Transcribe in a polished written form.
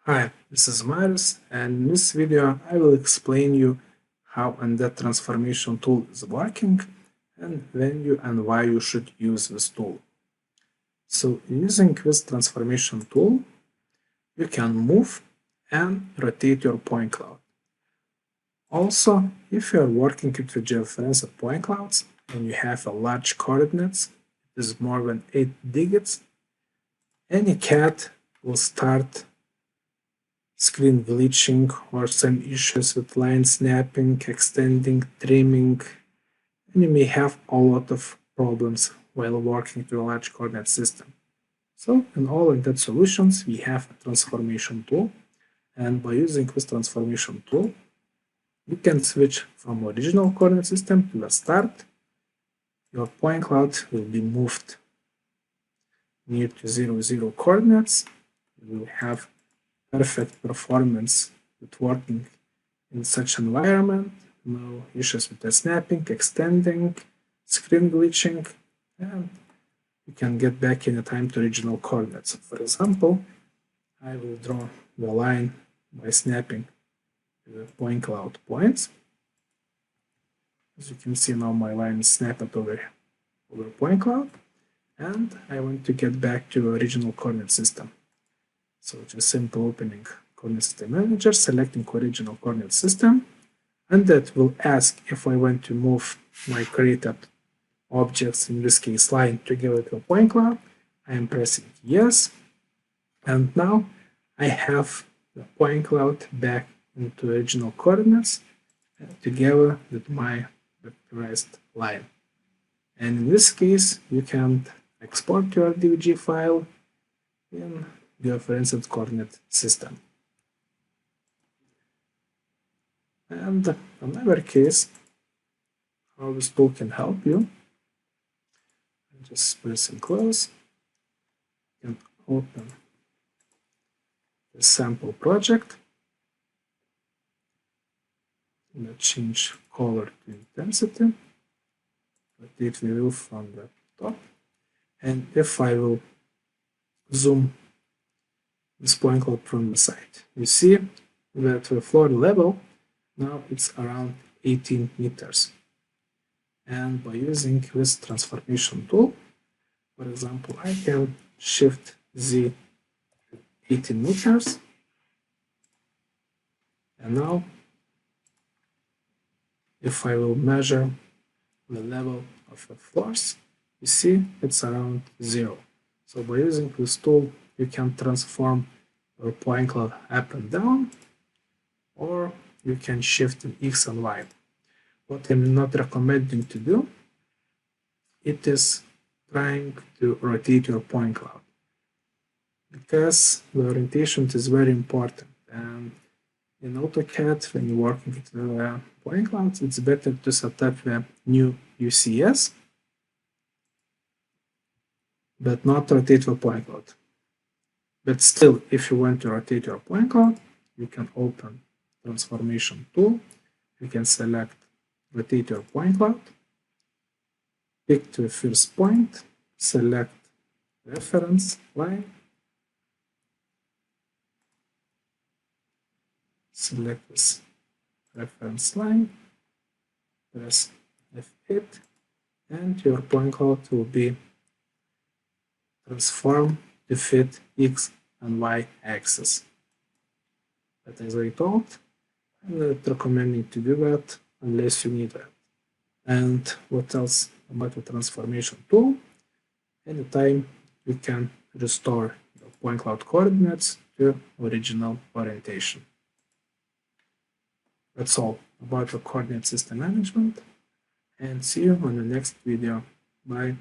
Hi, this is Marius, and in this video I will explain you how Undet transformation tool is working and when you and why you should use this tool. So using this transformation tool, you can move and rotate your point cloud. Also, if you are working with the georeferenced point clouds and you have a large coordinates, it is more than 8 digits, any cat will start screen glitching or some issues with line snapping, extending, trimming, and you may have a lot of problems while working with a large coordinate system. So in all Undet solutions, we have a transformation tool, and by using this transformation tool, you can switch from original coordinate system to the start. Your point cloud will be moved near to 0, coordinates. You will have perfect performance with working in such environment, no issues with the snapping, extending, screen glitching, and you can get back in time to original coordinates. For example, I will draw the line by snapping the point cloud points. As you can see now my line is snapped over point cloud, and I want to get back to original coordinate system. So just simple opening coordinate system manager, selecting original coordinate system, and that will ask if I want to move my created objects, in this case line, together to a point cloud. I am pressing yes, and now I have the point cloud back into original coordinates together with my vectorized line. And in this case, you can export your DVG file in georeferenced coordinate system. And another case, how this tool can help you. Just pressing close, you can open the sample project. Let's change color to intensity, rotate the view from the top, and if I will zoom this point cloud from the side, you see that the floor level now it's around 18 meters. And by using this transformation tool, for example, I can shift the 18 meters, and now if I will measure the level of the floors, you see it's around 0. So by using this tool, you can transform your point cloud up and down, or you can shift in X and Y. What I'm not recommending to do, it is trying to rotate your point cloud, because the orientation is very important. And in AutoCAD, when you're working with the point clouds, it's better to set up the new UCS, but not rotate the point cloud. But still, if you want to rotate your point cloud, you can open transformation tool. You can select rotate your point cloud, pick to the first point, select reference line, select this reference line, press F8, and your point cloud will be transformed to fit X and Y axis. But as I told, I'm not recommending to do that unless you need that. And what else about the transformation tool? Anytime you can restore your point cloud coordinates to original orientation. That's all about the coordinate system management, and see you on the next video. Bye.